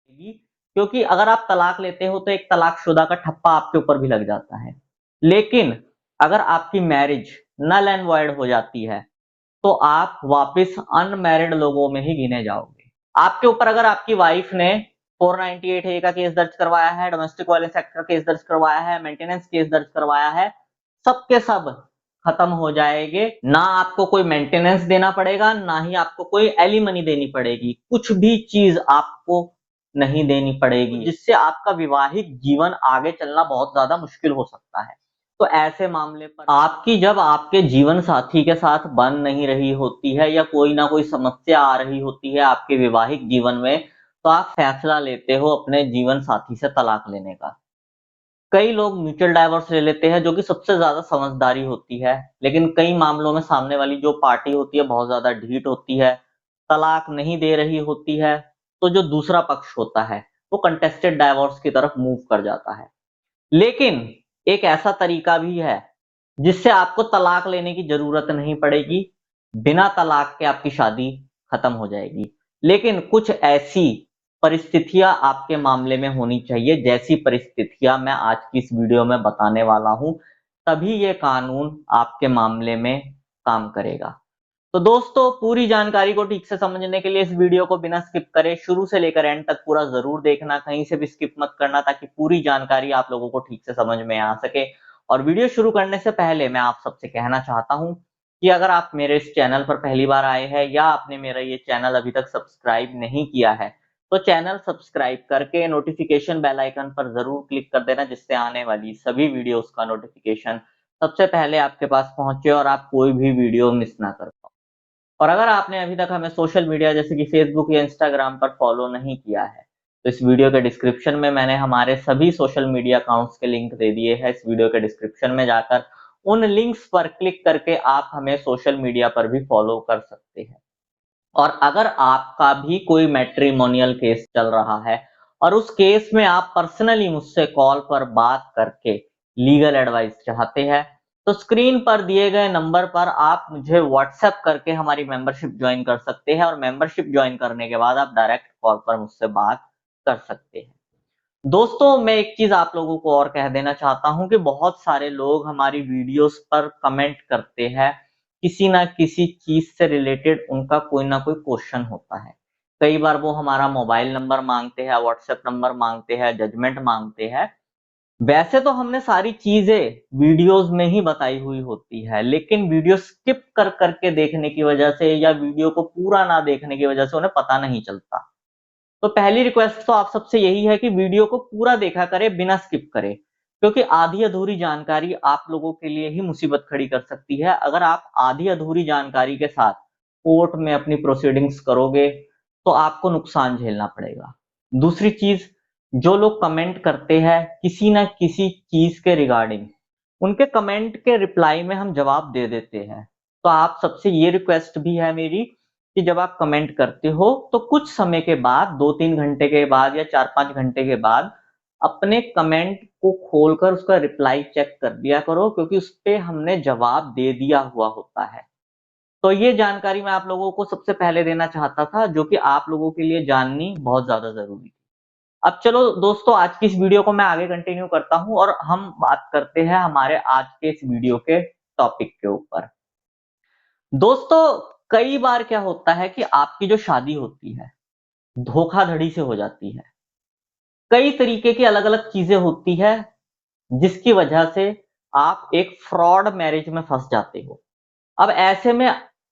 क्योंकि अगर आप तलाक लेते हो तो एक तलाकशुदा का ठप्पा आपके ऊपर भी लग जाता है। लेकिन अगर आपकी मैरिज नल एंड वॉइड हो जाती है तो आप वापस अनमैरिड लोगों में ही गिने जाओगे। आपके ऊपर अगर आपकी वाइफ ने 498 ए का केस दर्ज करवाया है, डोमेस्टिक वायलेंस एक्ट का केस दर्ज करवाया है, मेंटेनेंस केस दर्ज करवाया है, सब के सब खत्म हो जाएंगे। ना आपको कोई मेंटेनेंस देना पड़ेगा, ना ही आपको कोई एलिमनी देनी पड़ेगी, कुछ भी चीज आपको नहीं देनी पड़ेगी, जिससे आपका वैवाहिक जीवन आगे चलना बहुत ज्यादा मुश्किल हो सकता है। तो ऐसे मामले पर आपकी जब आपके जीवन साथी के साथ बन नहीं रही होती है या कोई ना कोई समस्या आ रही होती है आपके वैवाहिक जीवन में, तो आप फैसला लेते हो अपने जीवन साथी से तलाक लेने का। कई लोग म्यूचुअल डाइवोर्स ले लेते हैं जो कि सबसे ज्यादा समझदारी होती है, लेकिन कई मामलों में सामने वाली जो पार्टी होती है बहुत ज्यादा ढीठ होती है, तलाक नहीं दे रही होती है, तो जो दूसरा पक्ष होता है वो कंटेस्टेड डाइवोर्स की तरफ मूव कर जाता है। लेकिन एक ऐसा तरीका भी है जिससे आपको तलाक लेने की जरूरत नहीं पड़ेगी, बिना तलाक के आपकी शादी खत्म हो जाएगी। लेकिन कुछ ऐसी परिस्थितियां आपके मामले में होनी चाहिए, जैसी परिस्थितियां मैं आज की इस वीडियो में बताने वाला हूं, तभी ये कानून आपके मामले में काम करेगा। तो दोस्तों, पूरी जानकारी को ठीक से समझने के लिए इस वीडियो को बिना स्किप करे शुरू से लेकर एंड तक पूरा जरूर देखना, कहीं से भी स्किप मत करना, ताकि पूरी जानकारी आप लोगों को ठीक से समझ में आ सके। और वीडियो शुरू करने से पहले मैं आप सबसे कहना चाहता हूं कि अगर आप मेरे इस चैनल पर पहली बार आए हैं या आपने मेरा ये चैनल अभी तक सब्सक्राइब नहीं किया है, तो चैनल सब्सक्राइब करके नोटिफिकेशन बेल आइकन पर जरूर क्लिक कर देना, जिससे आने वाली सभी वीडियोस का नोटिफिकेशन सबसे पहले आपके पास पहुंचे और आप कोई भी वीडियो मिस ना कर पाओ। और अगर आपने अभी तक हमें सोशल मीडिया जैसे कि फेसबुक या इंस्टाग्राम पर फॉलो नहीं किया है, तो इस वीडियो के डिस्क्रिप्शन में मैंने हमारे सभी सोशल मीडिया अकाउंट्स के लिंक दे दिए हैं। इस वीडियो के डिस्क्रिप्शन में जाकर उन लिंक्स पर क्लिक करके आप हमें सोशल मीडिया पर भी फॉलो कर सकते हैं। और अगर आपका भी कोई मैट्रिमोनियल केस चल रहा है और उस केस में आप पर्सनली मुझसे कॉल पर बात करके लीगल एडवाइस चाहते हैं, तो स्क्रीन पर दिए गए नंबर पर आप मुझे व्हाट्सएप करके हमारी मेंबरशिप ज्वाइन कर सकते हैं, और मेंबरशिप ज्वाइन करने के बाद आप डायरेक्ट कॉल पर मुझसे बात कर सकते हैं। दोस्तों, मैं एक चीज आप लोगों को और कह देना चाहता हूं कि बहुत सारे लोग हमारी वीडियोस पर कमेंट करते हैं, किसी ना किसी चीज से रिलेटेड उनका कोई ना कोई क्वेश्चन होता है। कई बार वो हमारा मोबाइल नंबर मांगते हैं, व्हाट्सएप नंबर मांगते हैं, जजमेंट मांगते हैं। वैसे तो हमने सारी चीजें वीडियोस में ही बताई हुई होती है, लेकिन वीडियो स्किप कर करके देखने की वजह से या वीडियो को पूरा ना देखने की वजह से उन्हें पता नहीं चलता। तो पहली रिक्वेस्ट तो आप सबसे यही है कि वीडियो को पूरा देखा करें, बिना स्किप करे, क्योंकि आधी अधूरी जानकारी आप लोगों के लिए ही मुसीबत खड़ी कर सकती है। अगर आप आधी अधूरी जानकारी के साथ कोर्ट में अपनी प्रोसीडिंग्स करोगे तो आपको नुकसान झेलना पड़ेगा। दूसरी चीज, जो लोग कमेंट करते हैं किसी ना किसी चीज के रिगार्डिंग, उनके कमेंट के रिप्लाई में हम जवाब दे देते हैं। तो आप सबसे ये रिक्वेस्ट भी है मेरी कि जब आप कमेंट करते हो तो कुछ समय के बाद, 2-3 घंटे के बाद या 4-5 घंटे के बाद, अपने कमेंट को खोलकर उसका रिप्लाई चेक कर दिया करो, क्योंकि उस पे हमने जवाब दे दिया हुआ होता है। तो ये जानकारी मैं आप लोगों को सबसे पहले देना चाहता था, जो कि आप लोगों के लिए जाननी बहुत ज्यादा जरूरी थी। अब चलो दोस्तों, आज की इस वीडियो को मैं आगे कंटिन्यू करता हूं और हम बात करते हैं हमारे आज के इस वीडियो के टॉपिक के ऊपर। दोस्तों, कई बार क्या होता है कि आपकी जो शादी होती है धोखाधड़ी से हो जाती है। कई तरीके की अलग अलग चीजें होती है जिसकी वजह से आप एक फ्रॉड मैरिज में फंस जाते हो। अब ऐसे में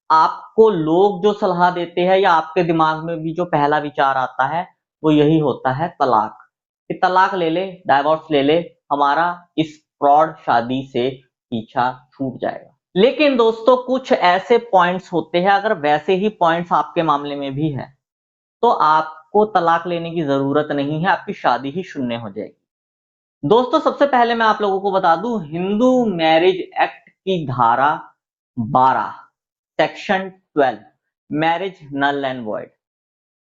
आपको लोग जो सलाह देते हैं या आपके दिमाग में भी जो पहला विचार आता है वो यही होता है तलाक, कि तलाक ले ले, डाइवोर्स ले ले, हमारा इस फ्रॉड शादी से पीछा छूट जाएगा। लेकिन दोस्तों, कुछ ऐसे पॉइंट्स होते हैं, अगर वैसे ही पॉइंट्स आपके मामले में भी है तो आपको तलाक लेने की जरूरत नहीं है, आपकी शादी ही शून्य हो जाएगी। दोस्तों, सबसे पहले मैं आप लोगों को बता दूं, हिंदू मैरिज एक्ट की धारा 12 section 12, marriage null and void,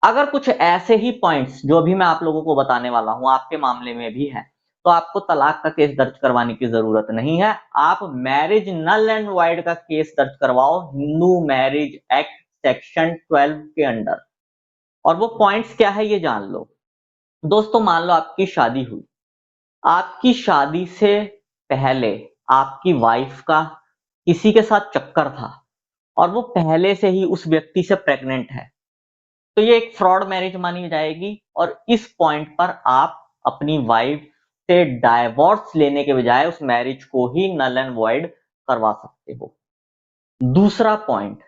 अगर कुछ ऐसे ही पॉइंट्स जो अभी मैं आप लोगों को बताने वाला हूं आपके मामले में भी है, तो आपको तलाक का केस दर्ज करवाने की जरूरत नहीं है। आप मैरिज नल एंड वॉइड का केस दर्ज करवाओ हिंदू मैरिज एक्ट सेक्शन 12 के अंडर। और वो पॉइंट्स क्या है ये जान लो। दोस्तों मान लो आपकी शादी हुई, आपकी शादी से पहले आपकी वाइफ का किसी के साथ चक्कर था और वो पहले से ही उस व्यक्ति से प्रेग्नेंट है, तो ये एक फ्रॉड मैरिज मानी जाएगी और इस पॉइंट पर आप अपनी वाइफ से डाइवोर्स लेने के बजाय उस मैरिज को ही नल एंड वॉइड करवा सकते हो। दूसरा पॉइंट,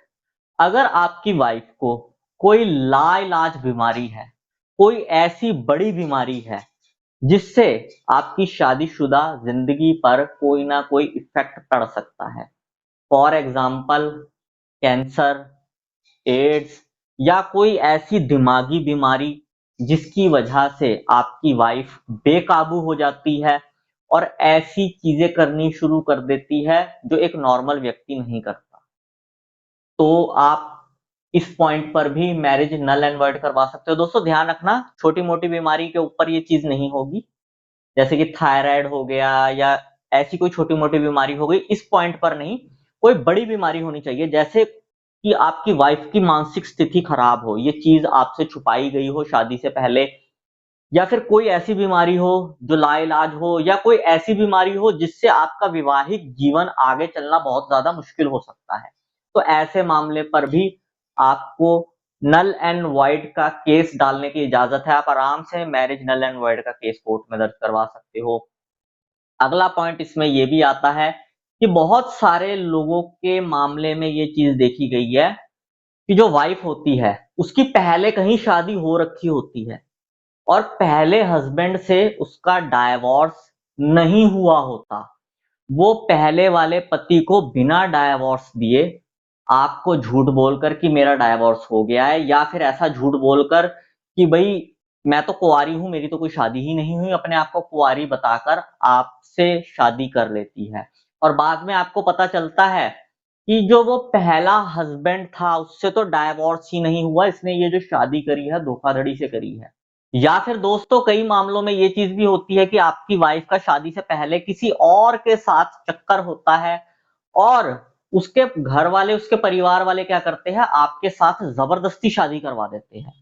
अगर आपकी वाइफ को कोई लाइलाज बीमारी है, कोई ऐसी बड़ी बीमारी है जिससे आपकी शादीशुदा जिंदगी पर कोई ना कोई इफेक्ट पड़ सकता है, फॉर एग्जाम्पल कैंसर, एड्स या कोई ऐसी दिमागी बीमारी जिसकी वजह से आपकी वाइफ बेकाबू हो जाती है और ऐसी चीजें करनी शुरू कर देती है जो एक नॉर्मल व्यक्ति नहीं करता, तो आप इस पॉइंट पर भी मैरिज नल एंड वॉइड करवा सकते हो। दोस्तों ध्यान रखना, छोटी मोटी बीमारी के ऊपर ये चीज नहीं होगी, जैसे कि थायराइड हो गया या ऐसी कोई छोटी मोटी बीमारी हो गई, इस पॉइंट पर नहीं। कोई बड़ी बीमारी होनी चाहिए, जैसे कि आपकी वाइफ की मानसिक स्थिति खराब हो, ये चीज आपसे छुपाई गई हो शादी से पहले, या फिर कोई ऐसी बीमारी हो जो लाइलाज हो, या कोई ऐसी बीमारी हो जिससे आपका वैवाहिक जीवन आगे चलना बहुत ज्यादा मुश्किल हो सकता है, तो ऐसे मामले पर भी आपको नल एंड वॉइड का केस डालने की इजाजत है। आप आराम से मैरिज नल एंड वॉइड का केस कोर्ट में दर्ज करवा सकते हो। अगला पॉइंट इसमें यह भी आता है कि बहुत सारे लोगों के मामले में ये चीज देखी गई है कि जो वाइफ होती है उसकी पहले कहीं शादी हो रखी होती है और पहले हस्बैंड से उसका डाइवोर्स नहीं हुआ होता, वो पहले वाले पति को बिना डाइवोर्स दिए आपको झूठ बोलकर कि मेरा डाइवोर्स हो गया है, या फिर ऐसा झूठ बोलकर कि भाई मैं तो कुंवारी हूं, मेरी तो कोई शादी ही नहीं हुई, अपने आप को कुंवारी बताकर आपसे शादी कर लेती है। और बाद में आपको पता चलता है कि जो वो पहला हस्बैंड था उससे तो डाइवोर्स ही नहीं हुआ, इसने ये जो शादी करी है धोखाधड़ी से करी है। या फिर दोस्तों कई मामलों में ये चीज भी होती है कि आपकी वाइफ का शादी से पहले किसी और के साथ चक्कर होता है और उसके घर वाले, उसके परिवार वाले क्या करते हैं, आपके साथ जबरदस्ती शादी करवा देते हैं।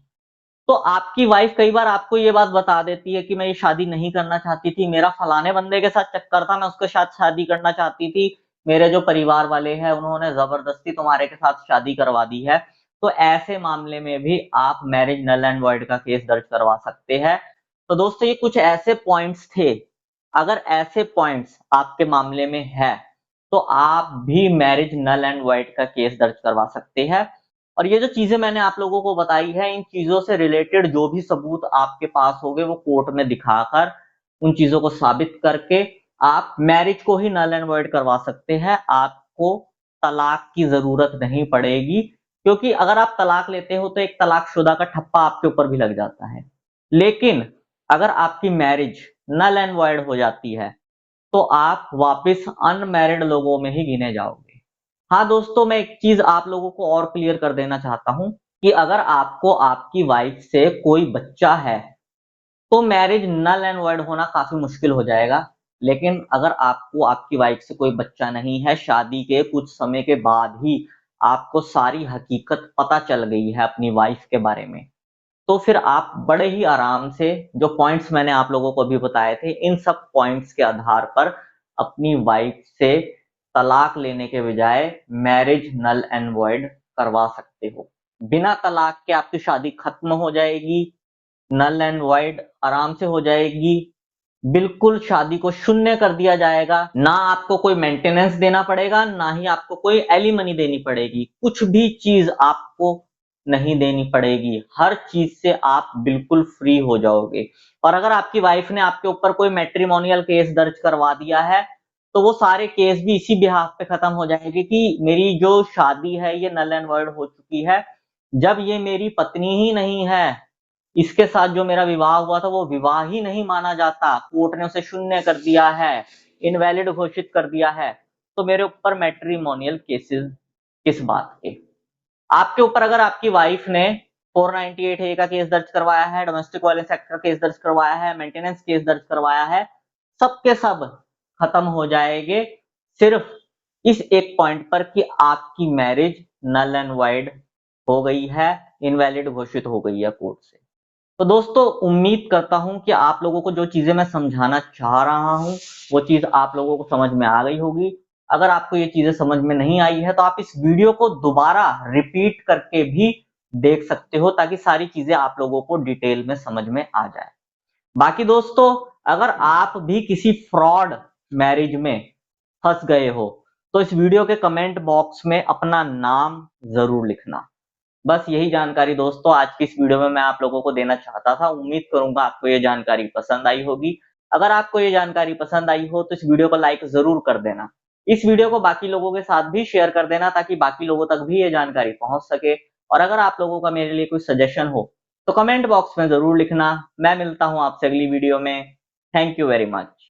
तो आपकी वाइफ कई बार आपको ये बात बता देती है कि मैं ये शादी नहीं करना चाहती थी, मेरा फलाने बंदे के साथ चक्कर था, मैं उसके साथ शादी करना चाहती थी, मेरे जो परिवार वाले हैं उन्होंने जबरदस्ती तुम्हारे के साथ शादी करवा दी है। तो ऐसे मामले में भी आप मैरिज नल एंड वॉइड का केस दर्ज करवा सकते हैं। तो दोस्तों ये कुछ ऐसे पॉइंट्स थे, अगर ऐसे पॉइंट्स आपके मामले में है तो आप भी मैरिज नल एंड वॉइड का केस दर्ज करवा सकते हैं। और ये जो चीजें मैंने आप लोगों को बताई है, इन चीजों से रिलेटेड जो भी सबूत आपके पास होंगे वो कोर्ट में दिखाकर उन चीजों को साबित करके आप मैरिज को ही नल एंड वॉइड करवा सकते हैं। आपको तलाक की जरूरत नहीं पड़ेगी, क्योंकि अगर आप तलाक लेते हो तो एक तलाकशुदा का ठप्पा आपके ऊपर भी लग जाता है। लेकिन अगर आपकी मैरिज नल एंड वॉइड हो जाती है तो आप वापस अनमैरिड लोगों में ही गिने जाओगे। हाँ दोस्तों, मैं एक चीज आप लोगों को और क्लियर कर देना चाहता हूं कि अगर आपको आपकी वाइफ से कोई बच्चा है तो मैरिज नल एंड वॉइड होना काफी मुश्किल हो जाएगा। लेकिन अगर आपको आपकी वाइफ से कोई बच्चा नहीं है, शादी के कुछ समय के बाद ही आपको सारी हकीकत पता चल गई है अपनी वाइफ के बारे में, तो फिर आप बड़े ही आराम से जो पॉइंट्स मैंने आप लोगों को अभी बताए थे, इन सब पॉइंट्स के आधार पर अपनी वाइफ से तलाक लेने के बजाय मैरिज नल एंड वॉइड करवा सकते हो। बिना तलाक के आपकी शादी खत्म हो जाएगी, नल एंड वॉइड आराम से हो जाएगी, बिल्कुल शादी को शून्य कर दिया जाएगा, ना आपको कोई मेंटेनेंस देना पड़ेगा, ना ही आपको कोई एलिमनी देनी पड़ेगी, कुछ भी चीज आपको नहीं देनी पड़ेगी, हर चीज से आप बिल्कुल फ्री हो जाओगे। और अगर आपकी वाइफ ने आपके ऊपर कोई मैट्रिमोनियल केस दर्ज करवा दिया है तो वो सारे केस भी इसी बिहाफ पे खत्म हो जाएंगे कि मेरी जो शादी है ये नल एंड वॉइड हो चुकी है, जब ये मेरी पत्नी ही नहीं है, इसके साथ जो मेरा विवाह हुआ था वो विवाह ही नहीं माना जाता, कोर्ट ने उसे शून्य कर दिया है, इनवैलिड घोषित कर दिया है, तो मेरे ऊपर मैट्रिमोनियल केसेस किस बात के। आपके ऊपर अगर आपकी वाइफ ने 498 ए का केस दर्ज करवाया है, डोमेस्टिक वायलेंस एक्ट का केस दर्ज करवाया है, मेंटेनेंस केस दर्ज करवाया है, सब के सब खत्म हो जाएंगे सिर्फ इस एक पॉइंट पर कि आपकी मैरिज नल एंड वाइड हो गई है, इनवैलिड घोषित हो गई है कोर्ट से। तो दोस्तों उम्मीद करता हूं कि आप लोगों को जो चीजें मैं समझाना चाह रहा हूं वो चीज आप लोगों को समझ में आ गई होगी। अगर आपको ये चीजें समझ में नहीं आई है तो आप इस वीडियो को दोबारा रिपीट करके भी देख सकते हो ताकि सारी चीजें आप लोगों को डिटेल में समझ में आ जाए। बाकी दोस्तों अगर आप भी किसी फ्रॉड मैरिज में फंस गए हो तो इस वीडियो के कमेंट बॉक्स में अपना नाम जरूर लिखना। बस यही जानकारी दोस्तों आज की इस वीडियो में मैं आप लोगों को देना चाहता था। उम्मीद करूंगा आपको ये जानकारी पसंद आई होगी। अगर आपको ये जानकारी पसंद आई हो तो इस वीडियो को लाइक जरूर कर देना। इस वीडियो को बाकी लोगों के साथ भी शेयर कर देना ताकि बाकी लोगों तक भी ये जानकारी पहुंच सके। और अगर आप लोगों का मेरे लिए कोई सजेशन हो तो कमेंट बॉक्स में जरूर लिखना। मैं मिलता हूं आपसे अगली वीडियो में। Thank you very much.